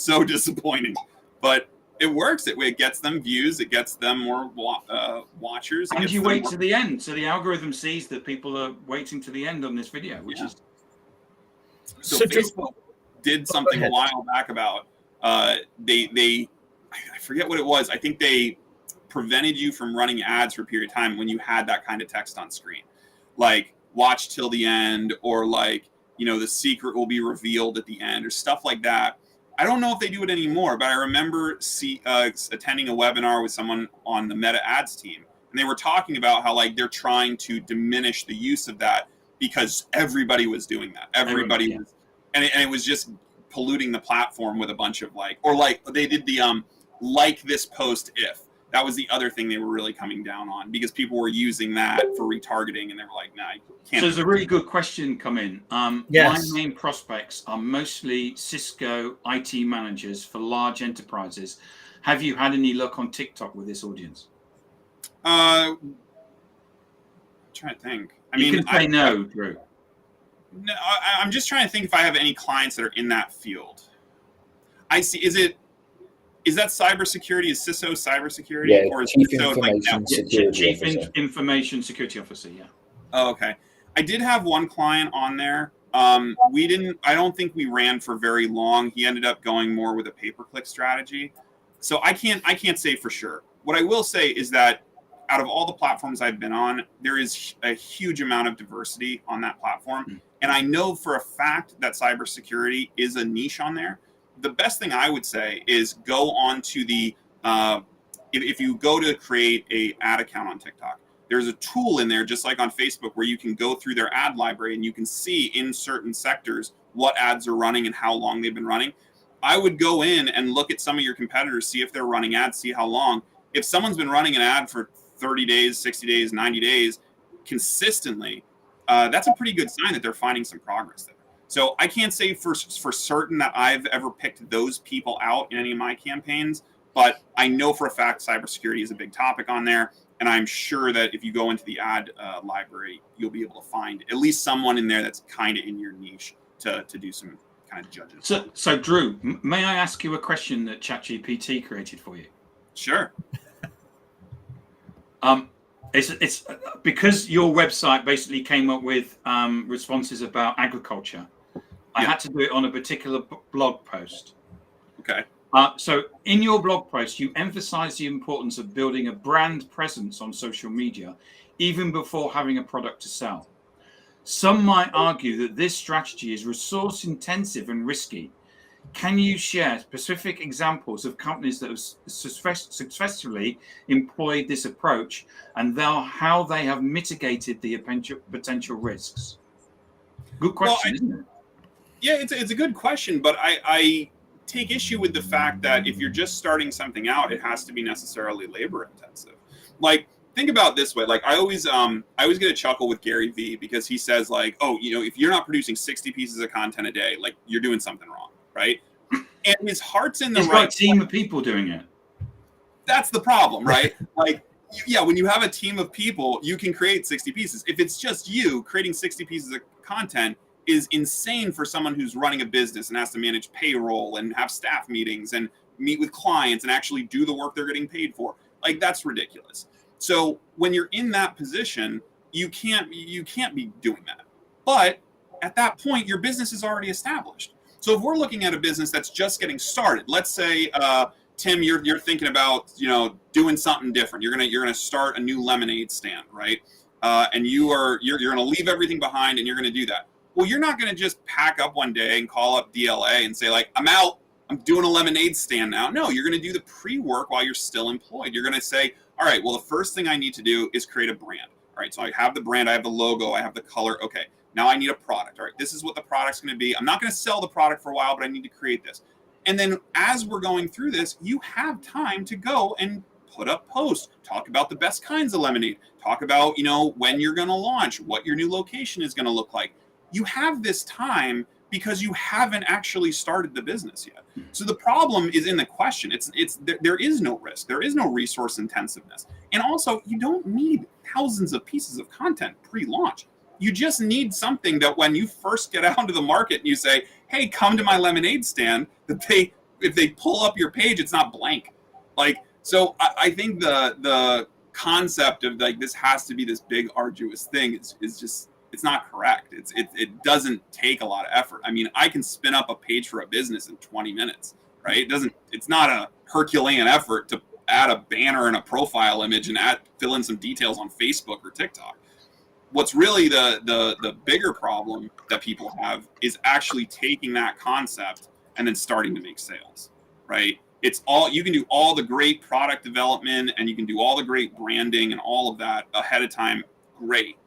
so disappointing. But it works. It gets them views. It gets them more watchers. And you wait to the end, so the algorithm sees that people are waiting to the end on this video, which is. So Facebook did something a while back about. They I forget what it was. I think they prevented you from running ads for a period of time when you had that kind of text on screen, like watch till the end, or like, the secret will be revealed at the end, or stuff like that. I don't know if they do it anymore, but I remember attending a webinar with someone on the Meta Ads team, and they were talking about how, like, they're trying to diminish the use of that because everybody was doing that. Everybody was, and it was just polluting the platform with a bunch of they did the like this post if. That was the other thing they were really coming down on, because people were using that for retargeting, and they were like, nah, you can't. So there's a really good question come in. Yes. My main prospects are mostly Cisco IT managers for large enterprises. Have you had any luck on TikTok with this audience? I'm trying to think. You can say no, Drew. No, I'm just trying to think if I have any clients that are in that field. I see. Is that cybersecurity? Is CISO cybersecurity? Yeah, or is Chief CISO Information Security Officer. Information Security Officer, yeah. Oh, okay. I did have one client on there. I don't think we ran for very long. He ended up going more with a pay-per-click strategy. So I can't say for sure. What I will say is that out of all the platforms I've been on, there is a huge amount of diversity on that platform. And I know for a fact that cybersecurity is a niche on there. The best thing I would say is go on to the, if you go to create a ad account on TikTok, there's a tool in there, just like on Facebook, where you can go through their ad library and you can see in certain sectors what ads are running and how long they've been running. I would go in and look at some of your competitors, see if they're running ads, see how long. If someone's been running an ad for 30 days, 60 days, 90 days consistently, that's a pretty good sign that they're finding some progress there. So I can't say for certain that I've ever picked those people out in any of my campaigns, but I know for a fact cybersecurity is a big topic on there. And I'm sure that if you go into the ad library, you'll be able to find at least someone in there that's kind of in your niche to do some kind of judging. So Drew, may I ask you a question that ChatGPT created for you? Sure. It's because your website basically came up with responses about agriculture. I had to do it on a particular blog post. Okay. So in your blog post, you emphasize the importance of building a brand presence on social media, even before having a product to sell. Some might argue that this strategy is resource intensive and risky. Can you share specific examples of companies that have successfully employed this approach and how they have mitigated the potential risks? Good question, isn't it? Yeah, it's a good question, but I take issue with the fact that if you're just starting something out, it has to be necessarily labor intensive. Like, think about it this way. Like, I always get a chuckle with Gary Vee because he says, like, oh, if you're not producing 60 pieces of content a day, like, you're doing something wrong, right? And his heart's in the right. It's got a team of people doing it. That's the problem, right? Like, yeah, when you have a team of people, you can create 60 pieces. If it's just you, creating 60 pieces of content is insane for someone who's running a business and has to manage payroll and have staff meetings and meet with clients and actually do the work they're getting paid for. Like, that's ridiculous. So when you're in that position, you can't be doing that. But at that point, your business is already established. So if we're looking at a business that's just getting started, let's say, Tim, you're thinking about doing something different. You're gonna start a new lemonade stand, right? And you're gonna leave everything behind and you're gonna do that. Well, you're not gonna just pack up one day and call up DLA and say, like, I'm out. I'm doing a lemonade stand now. No, you're gonna do the pre-work while you're still employed. You're gonna say, all right, well, the first thing I need to do is create a brand. All right, so I have the brand, I have the logo, I have the color. Okay, now I need a product. All right, this is what the product's going to be. I'm not going to sell the product for a while, but I need to create this. And then as we're going through this, you have time to go and put up posts, talk about the best kinds of lemonade, talk about, when you're going to launch, what your new location is going to look like. You have this time because you haven't actually started the business yet. So the problem is in the question. There is no risk. There is no resource intensiveness. And also, you don't need thousands of pieces of content pre-launch. You just need something that when you first get out into the market and you say, hey, come to my lemonade stand, that if they pull up your page, it's not blank. Like, so I think the concept of like this has to be this big arduous thing is just, it's not correct. It doesn't take a lot of effort. I mean, I can spin up a page for a business in 20 minutes, right? It's not a Herculean effort to add a banner and a profile image and fill in some details on Facebook or TikTok. What's really the bigger problem that people have is actually taking that concept and then starting to make sales, right? You can do all the great product development and you can do all the great branding and all of that ahead of time. Great.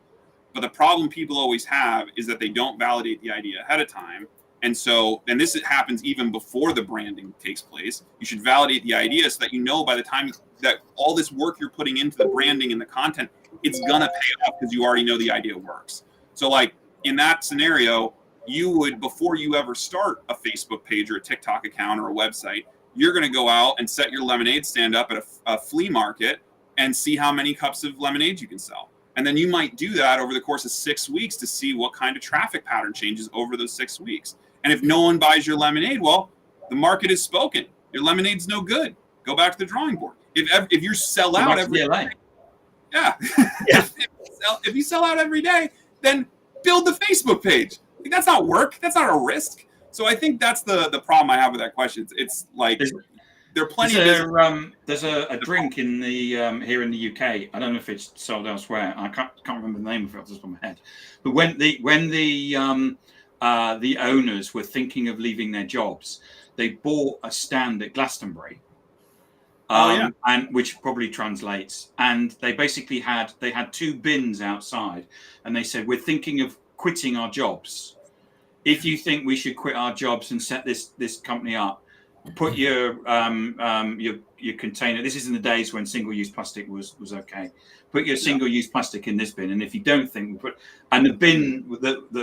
But the problem people always have is that they don't validate the idea ahead of time. And this happens even before the branding takes place. You should validate the idea so that by the time that all this work you're putting into the branding and the content, it's going to pay off because you already know the idea works. So like in that scenario, you would, before you ever start a Facebook page or a TikTok account or a website, you're going to go out and set your lemonade stand up at a flea market and see how many cups of lemonade you can sell. And then you might do that over the course of 6 weeks to see what kind of traffic pattern changes over those 6 weeks. And if no one buys your lemonade, well, the market is spoken. Your lemonade's no good. Go back to the drawing board. If you sell out every day, yeah. If you sell out every day, then build the Facebook page. Like, that's not work. That's not a risk. So I think that's the problem I have with that question. It's like there are plenty of business. There's a drink in the here in the UK. I don't know if it's sold elsewhere. I can't remember the name of it off the top of my head. But when the owners were thinking of leaving their jobs, they bought a stand at Glastonbury. And which probably translates. And they basically had 2 bins outside, and they said, "We're thinking of quitting our jobs. If you think we should quit our jobs and set this company up, put your container." This is in the days when single-use plastic was okay. Put your single-use plastic in this bin, and if you don't think we put, and the bin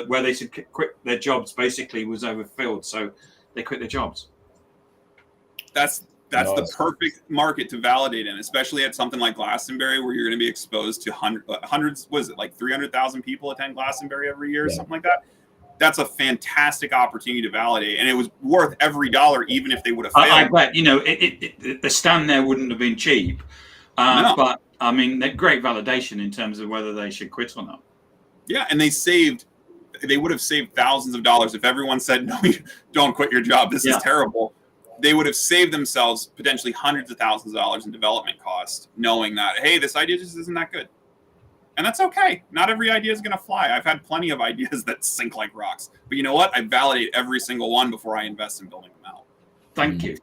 where they should quit their jobs basically was overfilled, so they quit their jobs. That's the perfect market to validate in, especially at something like Glastonbury, where you're going to be exposed to hundreds. Was it like 300,000 people attend Glastonbury every year, or something like that? That's a fantastic opportunity to validate, and it was worth every dollar, even if they would have failed. I bet the stand there wouldn't have been cheap, No. But I mean, great validation in terms of whether they should quit or not. Yeah, and they would have saved thousands of dollars if everyone said, "No, don't quit your job. This is terrible." They would have saved themselves potentially hundreds of thousands of dollars in development costs, knowing that, hey, this idea just isn't that good. And that's okay. Not every idea is going to fly. I've had plenty of ideas that sink like rocks. But you know what? I validate every single one before I invest in building them out. Thank you.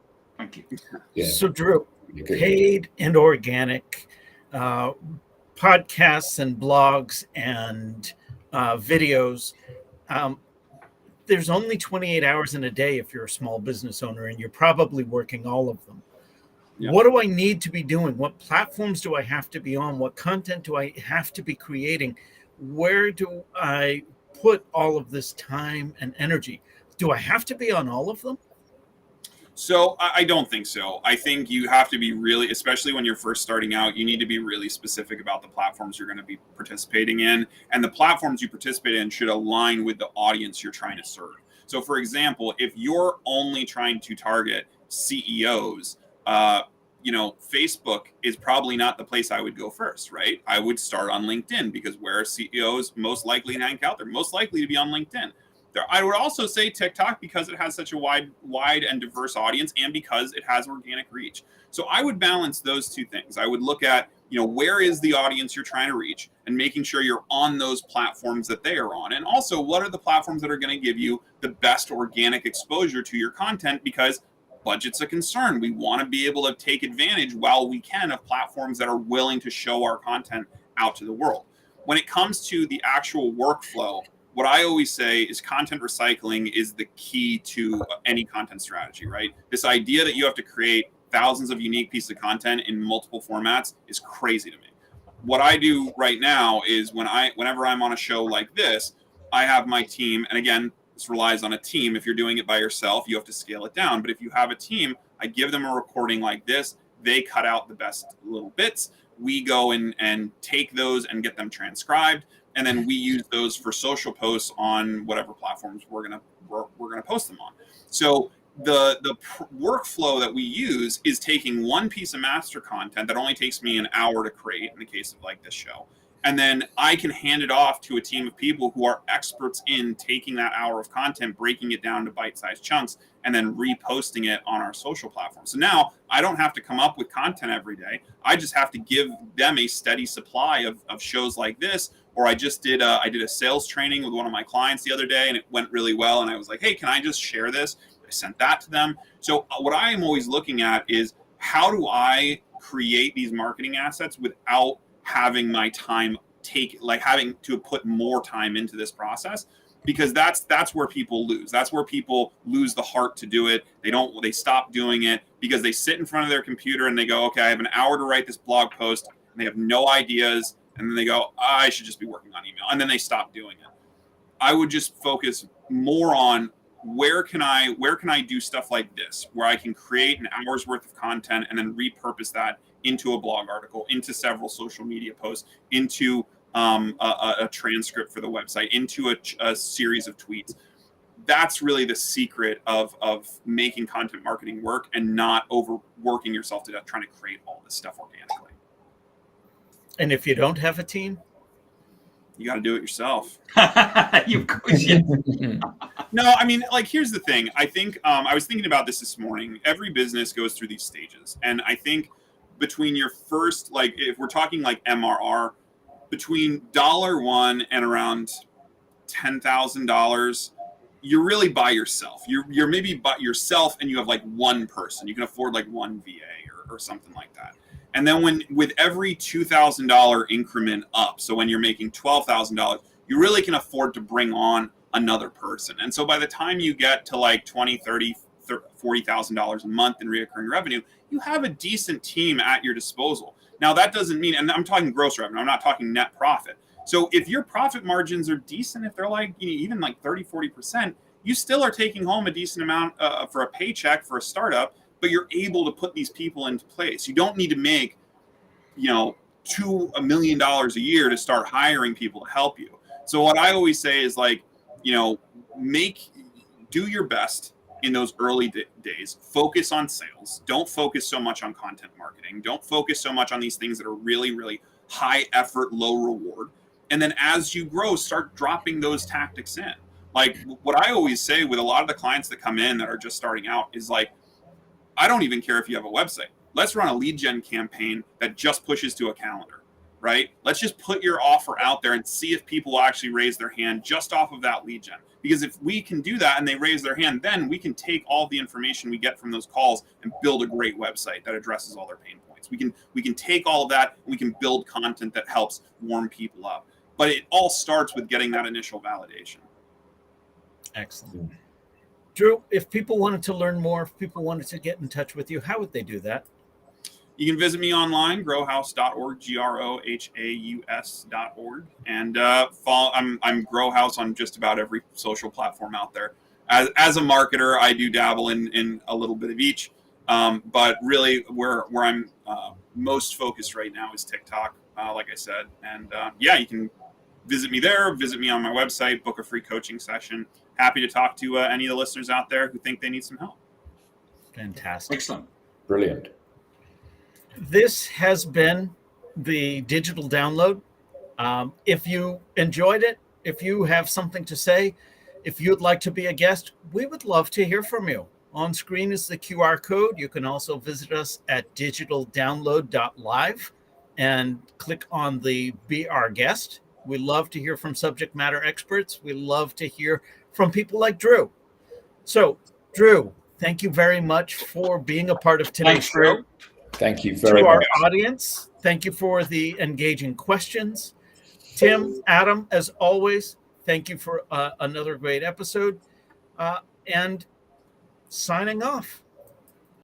Yeah. So, Drew, paid and organic podcasts and blogs and videos. There's only 28 hours in a day if you're a small business owner, and you're probably working all of them. Yeah. What do I need to be doing? What platforms do I have to be on? What content do I have to be creating? Where do I put all of this time and energy? Do I have to be on all of them? So I don't think so. I think you have to be really, especially when you're first starting out, you need to be really specific about the platforms you're going to be participating in. And the platforms you participate in should align with the audience you're trying to serve. So for example, if you're only trying to target CEOs, Facebook is probably not the place I would go first, right? I would start on LinkedIn, because where are CEOs most likely to hang out? They're most likely to be on LinkedIn. I would also say TikTok, because it has such a wide and diverse audience, and because it has organic reach. So I would balance those two things. I would look at, where is the audience you're trying to reach, and making sure you're on those platforms that they are on. And also, what are the platforms that are going to give you the best organic exposure to your content, because budget's a concern. We want to be able to take advantage while we can of platforms that are willing to show our content out to the world. When it comes to the actual workflow, what I always say is content recycling is the key to any content strategy, right? This idea that you have to create thousands of unique pieces of content in multiple formats is crazy to me. What I do right now is whenever I'm on a show like this, I have my team, and again, this relies on a team. If you're doing it by yourself, you have to scale it down. But if you have a team, I give them a recording like this. They cut out the best little bits. We go and take those and get them transcribed. And then we use those for social posts on whatever platforms we're gonna post them on. So the workflow that we use is taking one piece of master content that only takes me an hour to create, in the case of like this show, and then I can hand it off to a team of people who are experts in taking that hour of content, breaking it down to bite-sized chunks, and then reposting it on our social platform. So now I don't have to come up with content every day. I just have to give them a steady supply of shows like this. Or I just did a sales training with one of my clients the other day, and it went really well. And I was like, hey, can I just share this? I sent that to them. So what I am always looking at is, how do I create these marketing assets without having my time having to put more time into this process? Because that's where people lose. That's where people lose the heart to do it. They stop doing it because they sit in front of their computer and they go, okay, I have an hour to write this blog post, and they have no ideas. And then they go, I should just be working on email. And then they stop doing it. I would just focus more on where can I do stuff like this, where I can create an hour's worth of content and then repurpose that into a blog article, into several social media posts, into a transcript for the website, into a series of tweets. That's really the secret of making content marketing work, and not overworking yourself to death trying to create all this stuff organically. And if you don't have a team? You got to do it yourself. Of course, yeah. No, I mean, like, here's the thing. I think I was thinking about this morning. Every business goes through these stages. And I think between your first, like, if we're talking like MRR, between $1 and around $10,000, you're really by yourself. You're maybe by yourself and you have like one person. You can afford like one VA or something like that. And then with every $2,000 increment up, so when you're making $12,000, you really can afford to bring on another person. And so by the time you get to like $20,000, $30,000, $40,000 a month in recurring revenue, you have a decent team at your disposal. Now that doesn't mean, and I'm talking gross revenue, I'm not talking net profit. So if your profit margins are decent, if they're like, even like 30, 40%, you still are taking home a decent amount for a paycheck for a startup, but you're able to put these people into place. You don't need to make, $2 million a year to start hiring people to help you. So what I always say is like, do your best in those early days. Focus on sales. Don't focus so much on content marketing. Don't focus so much on these things that are really, really high effort, low reward. And then as you grow, start dropping those tactics in. Like what I always say with a lot of the clients that come in that are just starting out is like, I don't even care if you have a website. Let's run a lead gen campaign that just pushes to a calendar, right? Let's just put your offer out there and see if people will actually raise their hand just off of that lead gen. Because if we can do that and they raise their hand, then we can take all the information we get from those calls and build a great website that addresses all their pain points. We can take all of that and we can build content that helps warm people up. But it all starts with getting that initial validation. Excellent. Drew, if people wanted to learn more, if people wanted to get in touch with you, how would they do that? You can visit me online, growhouse.org, grohaus.org, and follow. I'm Growhouse on just about every social platform out there. As a marketer, I do dabble in a little bit of each, but really where I'm most focused right now is TikTok, like I said. And you can visit me there, visit me on my website, book a free coaching session. Happy to talk to any of the listeners out there who think they need some help. Fantastic. Excellent. Brilliant. This has been the digital download. If you enjoyed it, if you have something to say, if you'd like to be a guest, we would love to hear from you. On screen is the QR code. You can also visit us at digitaldownload.live and click on the Be Our Guest. We love to hear from subject matter experts. We love to hear from people like Drew. So, Drew, thank you very much for being a part of today's show. Thank you very to much. our audience, thank you for the engaging questions. Tim, Adam, as always, thank you for another great episode. And signing off.